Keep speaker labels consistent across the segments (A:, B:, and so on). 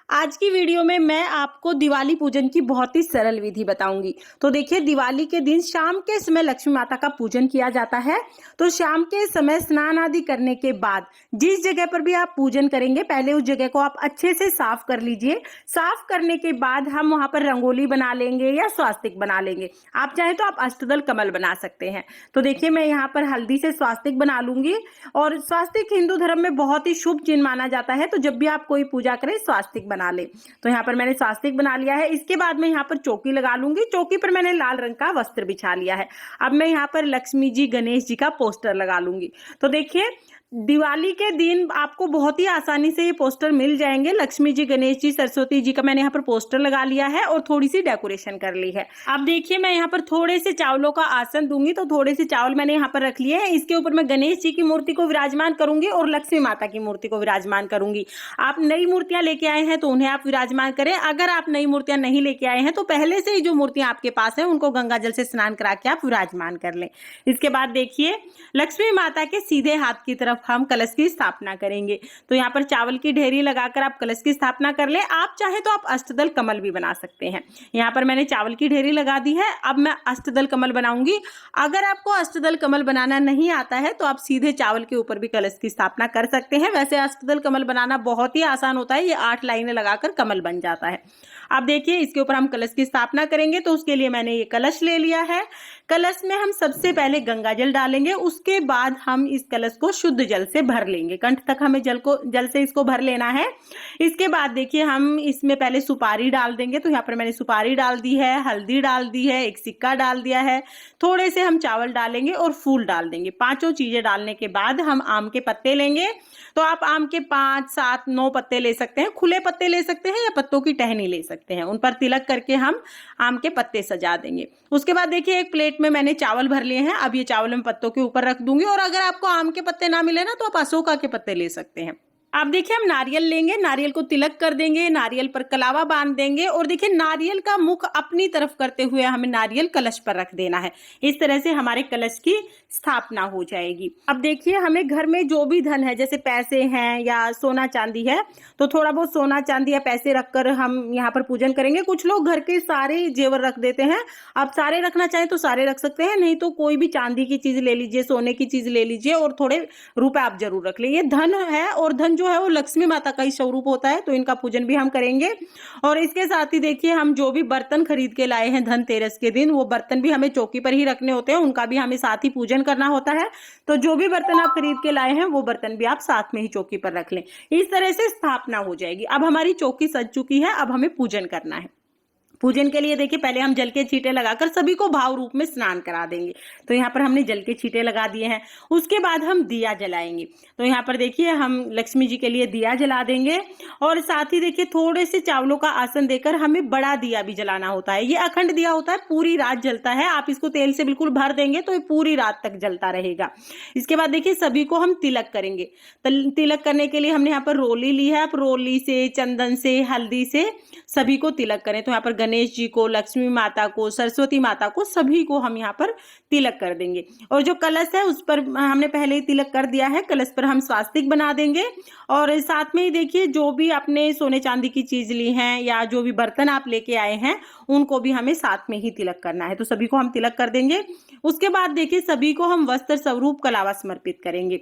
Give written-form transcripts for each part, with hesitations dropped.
A: आज की वीडियो में मैं आपको दिवाली पूजन की बहुत ही सरल विधि बताऊंगी। तो देखिए, दिवाली के दिन शाम के समय लक्ष्मी माता का पूजन किया जाता है। तो शाम के समय स्नान आदि करने के बाद जिस जगह पर भी आप पूजन करेंगे, पहले उस जगह को आप अच्छे से साफ कर लीजिए। साफ करने के बाद हम वहां पर रंगोली बना लेंगे या स्वास्तिक बना लेंगे। आप चाहे तो आप अष्टदल कमल बना सकते हैं। तो देखिए, मैं यहाँ पर हल्दी से स्वास्तिक बना लूंगी। और स्वास्तिक हिंदू धर्म में बहुत ही शुभ चिन्ह माना जाता है। तो जब भी आप कोई पूजा करें, स्वास्तिक बना ले। तो यहाँ पर मैंने स्वास्तिक बना लिया है। इसके बाद मैं यहाँ पर चौकी लगा लूंगी। चौकी पर मैंने लाल रंग का वस्त्र बिछा लिया है। अब मैं यहाँ पर लक्ष्मी जी, गणेश जी का पोस्टर लगा लूंगी। तो देखिए, दिवाली के दिन आपको बहुत ही आसानी से ये पोस्टर मिल जाएंगे। लक्ष्मी जी, गणेश जी, सरस्वती जी का मैंने यहाँ पर पोस्टर लगा लिया है और थोड़ी सी डेकोरेशन कर ली है। अब देखिए, मैं यहाँ पर थोड़े से चावलों का आसन दूंगी। तो थोड़े से चावल मैंने यहाँ पर रख लिए हैं। इसके ऊपर मैं गणेश जी की मूर्ति को विराजमान करूंगी और लक्ष्मी माता की मूर्ति को विराजमान करूंगी। आप नई मूर्तियां लेके आए हैं तो उन्हें आप विराजमान करें। अगर आप नई मूर्तियां नहीं लेके आए हैं तो पहले से ही जो मूर्तियां आपके पास है उनको गंगा जल से स्नान करा के आप विराजमान कर लें। इसके बाद देखिए, लक्ष्मी माता के सीधे हाथ की तरफ हम कलश की स्थापना करेंगे। तो यहाँ पर चावल की ढेरी लगाकर आप कलश की स्थापना कर ले। आप चाहे तो आप अष्टदल कमल भी बना सकते हैं। यहाँ पर मैंने चावल की ढेरी लगा दी है। अब मैं अष्टदल कमल बनाऊंगी। अगर आपको अष्टदल कमल बनाना नहीं आता है तो आप सीधे चावल के ऊपर भी कलश की स्थापना कर सकते हैं। वैसे अष्टदल कमल बनाना बहुत ही आसान होता है। ये 8 लाइनें लगाकर कमल बन जाता है। अब देखिए, इसके ऊपर हम कलश की स्थापना करेंगे। तो उसके लिए मैंने ये कलश ले लिया है। कलश में हम सबसे पहले गंगा जल डालेंगे। उसके बाद हम इस कलश को शुद्ध जल से भर लेंगे। कंठ तक हमें जल से इसको भर लेना है। इसके बाद देखिए, हम इसमें पहले सुपारी डाल देंगे। तो यहाँ पर मैंने सुपारी डाल दी है, हल्दी डाल दी है, एक सिक्का डाल दिया है। थोड़े से हम चावल डालेंगे और फूल डाल देंगे। 5 चीजें डालने के बाद हम आम के पत्ते लेंगे। तो आप आम के 5, 7, 9 पत्ते ले सकते हैं। खुले पत्ते ले सकते हैं या पत्तों की टहनी ले सकते हैं। उन पर तिलक करके हम आम के पत्ते सजा देंगे। उसके बाद देखिए, एक प्लेट में मैंने चावल भर लिए हैं। अब ये चावल मैं पत्तों के ऊपर रख दूंगी। और अगर आपको आम के पत्ते ना मिले ना तो आप अशोका के पत्ते ले सकते हैं। अब देखिए, हम नारियल लेंगे। नारियल को तिलक कर देंगे। नारियल पर कलावा बांध देंगे। और देखिए, नारियल का मुख अपनी तरफ करते हुए हमें नारियल कलश पर रख देना है। इस तरह से हमारे कलश की स्थापना हो जाएगी। अब देखिए, हमें घर में जो भी धन है, जैसे पैसे हैं या सोना चांदी है, तो थोड़ा बहुत सोना चांदी या पैसे रखकर हम यहाँ पर पूजन करेंगे। कुछ लोग घर के सारे जेवर रख देते हैं। आप सारे रखना चाहें तो सारे रख सकते हैं, नहीं तो कोई भी चांदी की चीज ले लीजिए, सोने की चीज ले लीजिए और थोड़े रुपए आप जरूर रख लें। ये धन है और धन जो है वो लक्ष्मी माता का ही स्वरूप होता है। तो इनका पूजन भी हम करेंगे। और इसके साथ ही देखिए, हम जो भी बर्तन खरीद के लाए हैं धनतेरस के दिन, वो बर्तन भी हमें चौकी पर ही रखने होते हैं। उनका भी हमें साथ ही पूजन करना होता है। तो जो भी बर्तन आप खरीद के लाए हैं वो बर्तन भी आप साथ में ही चौकी पर रख लें। इस तरह से स्थापना हो जाएगी। अब हमारी चौकी सज चुकी है। अब हमें पूजन करना है। पूजन के लिए देखिए, पहले हम जल के छींटे लगाकर सभी को भाव रूप में स्नान करा देंगे। तो यहाँ पर हमने जल के छींटे लगा दिए हैं। उसके बाद हम दिया जलाएंगे। तो यहाँ पर देखिए, हम लक्ष्मी जी के लिए दिया जला देंगे। और साथ ही देखिए, थोड़े से चावलों का आसन देकर हमें बड़ा दिया भी जलाना होता है। ये अखंड दिया होता है, पूरी रात जलता है। आप इसको तेल से बिल्कुल भर देंगे तो ये पूरी रात तक जलता रहेगा। इसके बाद देखिए, सभी को हम तिलक करेंगे। तिलक करने के लिए हमने यहाँ पर रोली ली है। आप रोली से, चंदन से, हल्दी से सभी को तिलक करें। तो यहाँ पर गणेश जी को, लक्ष्मी माता को, सरस्वती माता को, सभी को हम यहाँ पर तिलक कर देंगे। और जो कलश है उस पर हमने पहले ही तिलक कर दिया है। कलश पर हम स्वास्तिक बना देंगे। और साथ में ही देखिए, जो भी आपने सोने चांदी की चीज ली है या जो भी बर्तन आप लेके आए हैं उनको भी हमें साथ में ही तिलक करना है। तो सभी को हम तिलक कर देंगे। उसके बाद देखिए, सभी को हम वस्त्र स्वरूप कलावा समर्पित करेंगे।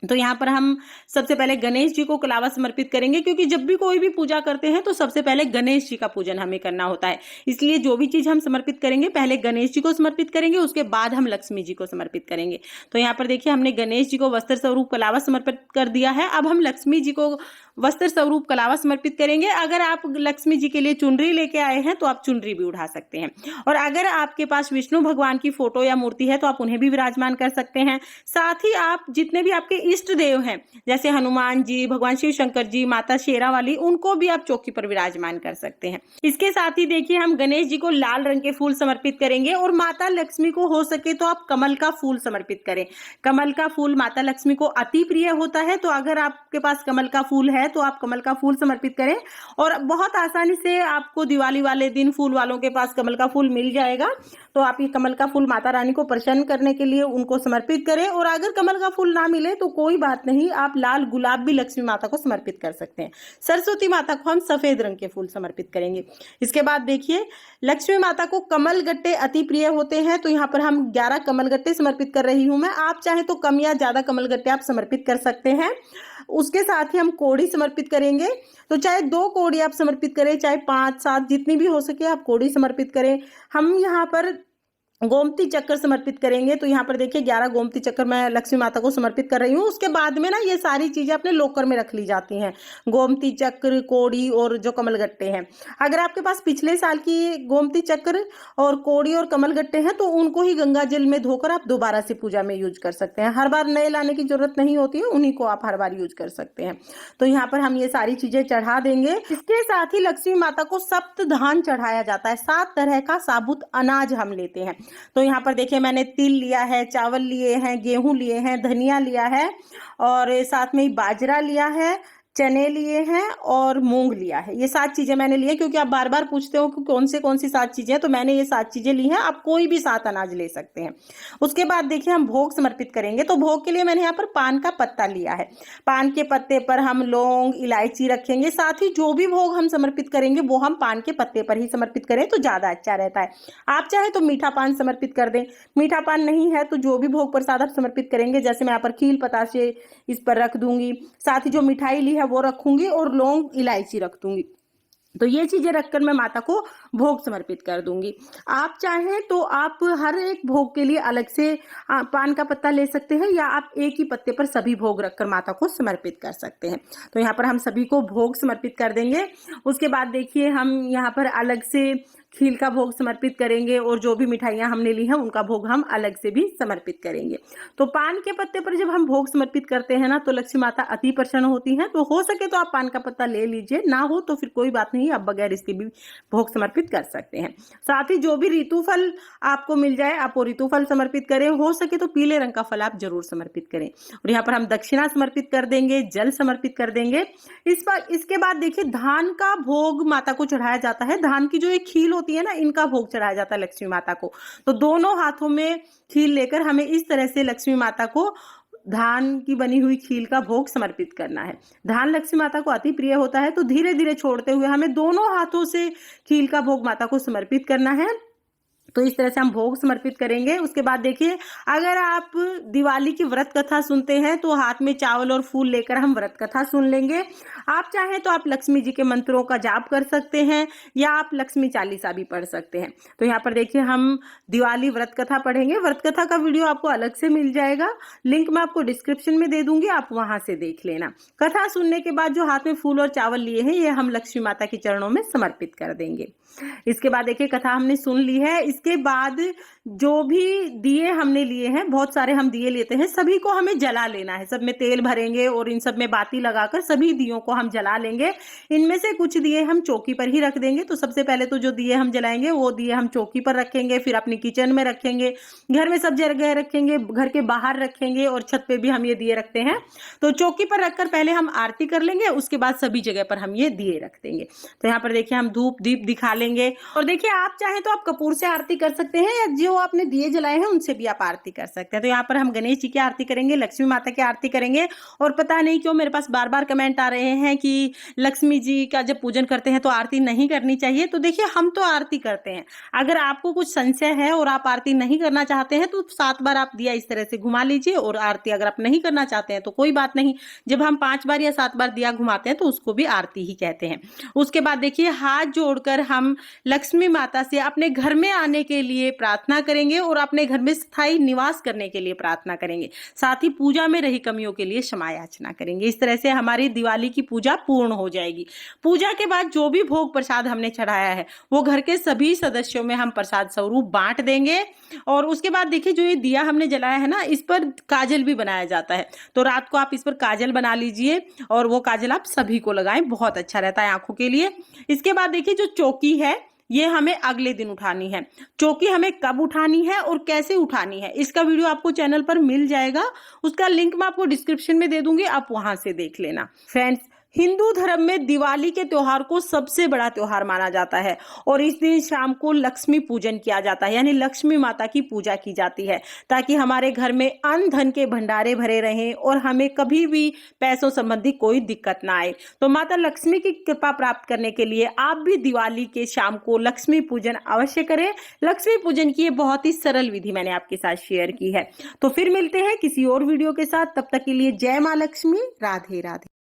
A: तो यहाँ पर हम सबसे पहले गणेश जी को कलावा समर्पित करेंगे, क्योंकि जब भी कोई भी पूजा करते हैं तो सबसे पहले गणेश जी का पूजन हमें करना होता है। इसलिए जो भी चीज हम समर्पित करेंगे, पहले गणेश जी को समर्पित करेंगे, उसके बाद हम लक्ष्मी जी को समर्पित करेंगे। तो यहाँ पर देखिए, हमने गणेश जी को वस्त्र स्वरूप कलावा समर्पित कर दिया है। अब हम लक्ष्मी जी को वस्त्र स्वरूप कलावा समर्पित करेंगे। अगर आप लक्ष्मी जी के लिए चुनरी लेके आए हैं तो आप चुनरी भी उठा सकते हैं। और अगर आपके पास विष्णु भगवान की फोटो या मूर्ति है तो आप उन्हें भी विराजमान कर सकते हैं। साथ ही आप जितने भी आपके इष्ट देव हैं, जैसे हनुमान जी, भगवान शिव शंकर जी, माता शेरा वाली, उनको भी आप चौकी पर विराजमान कर सकते हैं। इसके साथ ही देखिए, हम गणेश जी को लाल रंग के फूल समर्पित करेंगे। और माता लक्ष्मी को हो सके तो आप कमल का फूल समर्पित करें। कमल का फूल माता लक्ष्मी को अति प्रिय होता है। तो अगर आपके पास कमल का फूल है तो आप कमल का फूल समर्पित करें। और बहुत आसानी से आपको दिवाली वाले दिन फूल वालों के पास कमल का फूल मिल जाएगा। तो आप ये कमल का फूल माता रानी को प्रसन्न करने के लिए उनको समर्पित करें। और अगर कमल का फूल ना मिले तो कोई बात नहीं, आप लाल गुलाब भी लक्ष्मी माता को समर्पित कर सकते हैं। सरस्वती माता को हम सफेद रंग के फूल समर्पित करेंगे। इसके बाद देखिए, लक्ष्मी माता को कमल गट्टे अति प्रिय होते हैं, तो यहाँ पर हम 11 कमल गट्टे समर्पित कर रही हूँ मैं। आप चाहे तो कम या ज्यादा कमल गट्टे आप समर्पित कर सकते हैं। उसके साथ ही हम कोड़ी समर्पित करेंगे, तो चाहे 2 कोड़ी आप समर्पित करें, चाहे 5-7 जितनी भी हो सके आप कोड़ी समर्पित करें। हम यहाँ पर गोमती चक्कर समर्पित करेंगे, तो यहाँ पर देखिए 11 गोमती चक्कर मैं लक्ष्मी माता को समर्पित कर रही हूँ। उसके बाद में ना ये सारी चीजें अपने लॉकर में रख ली जाती हैं, गोमती चक्र, कोड़ी और जो कमल गट्टे हैं। अगर आपके पास पिछले साल की गोमती चक्र और कोड़ी और कमल गट्टे हैं तो उनको ही गंगा जल में धोकर आप दोबारा से पूजा में यूज कर सकते हैं। हर बार नए लाने की जरूरत नहीं होती है, उन्हीं को आप हर बार यूज कर सकते हैं। तो यहाँ पर हम ये सारी चीजें चढ़ा देंगे। इसके साथ ही लक्ष्मी माता को सप्त धान चढ़ाया जाता है, 7 तरह का साबुत अनाज हम लेते हैं। तो यहाँ पर देखिए मैंने तिल लिया है, चावल लिए हैं, गेहूं लिए हैं, धनिया लिया है और साथ में ही बाजरा लिया है, चने लिए हैं और मूंग लिया है। ये 7 चीजें मैंने ली है, क्योंकि आप बार बार पूछते हो कि कौन सी 7 चीजें हैं, तो मैंने ये 7 चीजें ली हैं। आप कोई भी 7 अनाज ले सकते हैं। उसके बाद देखिए हम भोग समर्पित करेंगे, तो भोग के लिए मैंने यहाँ पर पान का पत्ता लिया है। पान के पत्ते पर हम लौंग, इलायची रखेंगे। साथ ही जो भी भोग हम समर्पित करेंगे वो हम पान के पत्ते पर ही समर्पित करें तो ज्यादा अच्छा रहता है। आप चाहे तो मीठा पान समर्पित कर दें, मीठा पान नहीं है तो जो भी भोग प्रसाद आप समर्पित करेंगे, जैसे मैं यहाँ पर खील पतासे इस पर रख दूंगी, साथ ही जो मिठाई ली है वो रखूंगी और लौंग इलायची रख दूंगी। तो ये चीजें रखकर मैं माता को भोग समर्पित कर दूंगी। आप चाहें तो आप हर एक भोग के लिए अलग से पान का पत्ता ले सकते हैं, या आप एक ही पत्ते पर सभी भोग रखकर माता को समर्पित कर सकते हैं। तो यहाँ पर हम सभी को भोग समर्पित कर देंगे। उसके बाद देखिए हम यहाँ पर अलग से खील का भोग समर्पित करेंगे और जो भी मिठाइयाँ हमने ली हैं उनका भोग हम अलग से भी समर्पित करेंगे। तो पान के पत्ते पर जब हम भोग समर्पित करते हैं ना तो लक्ष्मी माता अति प्रसन्न होती हैं। तो हो सके तो आप पान का पत्ता ले लीजिए, ना हो तो फिर कोई बात नहीं, आप बगैर इसके भी भोग समर्पित कर सकते हैं। साथ ही जो भी ऋतु फल आपको मिल जाए आप वो ऋतु फल समर्पित करें। हो सके तो पीले रंग का फल आप जरूर समर्पित करें। और यहाँ पर हम दक्षिणा समर्पित कर देंगे, जल समर्पित कर देंगे। इसके बाद देखिए धान का भोग माता को चढ़ाया जाता है। धान की जो एक खील होती है ना, इनका भोग चढ़ाया जाता है लक्ष्मी माता को। तो दोनों हाथों में खील लेकर हमें इस तरह से लक्ष्मी माता को धान की बनी हुई खील का भोग समर्पित करना है। धान लक्ष्मी माता को अति प्रिय होता है, तो धीरे धीरे छोड़ते हुए हमें दोनों हाथों से खील का भोग माता को समर्पित करना है। तो इस तरह से हम भोग समर्पित करेंगे। उसके बाद देखिए अगर आप दिवाली की व्रत कथा सुनते हैं तो हाथ में चावल और फूल लेकर हम व्रत कथा सुन लेंगे। आप चाहें तो आप लक्ष्मी जी के मंत्रों का जाप कर सकते हैं या आप लक्ष्मी चालीसा भी पढ़ सकते हैं। तो यहाँ पर देखिए हम दिवाली व्रत कथा पढ़ेंगे। व्रत कथा का वीडियो आपको अलग से मिल जाएगा, लिंक मैं आपको डिस्क्रिप्शन में दे दूंगी, आप वहां से देख लेना। कथा सुनने के बाद जो हाथ में फूल और चावल लिए हैं ये हम लक्ष्मी माता के चरणों में समर्पित कर देंगे। इसके बाद देखिए कथा हमने सुन ली है। इसके बाद जो भी दिए हमने लिए हैं, बहुत सारे हम दिए लेते हैं, सभी को हमें जला लेना है। सब में तेल भरेंगे और इन सब में बाती लगाकर सभी दियों को हम जला लेंगे। इनमें से कुछ दिए हम चौकी पर ही रख देंगे। तो सबसे पहले तो जो दिए हम जलाएंगे वो दिए हम चौकी पर रखेंगे, फिर अपनी किचन में रखेंगे, घर में सब जगह रखेंगे, घर के बाहर रखेंगे और छत पे भी हम ये दिए रखते हैं। तो चौकी पर रखकर पहले हम आरती कर लेंगे, उसके बाद सभी जगह पर हम ये दिए रख देंगे। तो यहाँ पर देखिए हम धूप दीप दिखा लेंगे। और देखिए आप चाहें तो आप कपूर से आरती कर सकते हैं या जो आपने दिए जलाए हैं उनसे भी आप आरती कर सकते हैं। तो यहाँ पर हम गणेश जी की आरती करेंगे, लक्ष्मी माता की आरती करेंगे। और पता नहीं क्यों मेरे पास बार बार कमेंट आ रहे हैं कि लक्ष्मी जी का जब पूजन करते हैं तो आरती नहीं करनी चाहिए। तो देखिए हम तो आरती करते हैं, अगर आपको कुछ संशय है और आप आरती नहीं करना चाहते हैं तो 7 बार आप दिया इस तरह से घुमा लीजिए और आरती अगर आप नहीं करना चाहते हैं तो कोई बात नहीं। जब हम 5 बार या 7 बार दिया घुमाते हैं तो उसको भी आरती ही कहते हैं। उसके बाद देखिए हाथ जोड़कर हम लक्ष्मी माता से अपने घर में आने के लिए प्रार्थना करेंगे और अपने घर में स्थायी निवास करने के लिए प्रार्थना करेंगे। साथ ही पूजा में रही कमियों के लिए क्षमा याचना करेंगे। इस तरह से हमारी दिवाली की पूजा पूर्ण हो जाएगी। पूजा के बाद जो भी भोग प्रसाद हमने चढ़ाया है वो घर के सभी सदस्यों में हम प्रसाद स्वरूप बांट देंगे। और उसके बाद देखिए जो ये दिया हमने जलाया है ना, इस पर काजल भी बनाया जाता है। तो रात को आप इस पर काजल बना लीजिए और वो काजल आप सभी को लगाएं, बहुत अच्छा रहता है आंखों के लिए। इसके बाद देखिए जो चौकी है ये हमें अगले दिन उठानी है। चौकी हमें कब उठानी है और कैसे उठानी है इसका वीडियो आपको चैनल पर मिल जाएगा, उसका लिंक मैं आपको डिस्क्रिप्शन में दे दूंगी, आप वहां से देख लेना। फ्रेंड्स हिंदू धर्म में दिवाली के त्योहार को सबसे बड़ा त्योहार माना जाता है और इस दिन शाम को लक्ष्मी पूजन किया जाता है, यानी लक्ष्मी माता की पूजा की जाती है ताकि हमारे घर में अन्न धन के भंडारे भरे रहें और हमें कभी भी पैसों संबंधी कोई दिक्कत ना आए। तो माता लक्ष्मी की कृपा प्राप्त करने के लिए आप भी दिवाली के शाम को लक्ष्मी पूजन अवश्य करें। लक्ष्मी पूजन की ये बहुत ही सरल विधि मैंने आपके साथ शेयर की है। तो फिर मिलते हैं किसी और वीडियो के साथ, तब तक के लिए जय माँ लक्ष्मी, राधे राधे।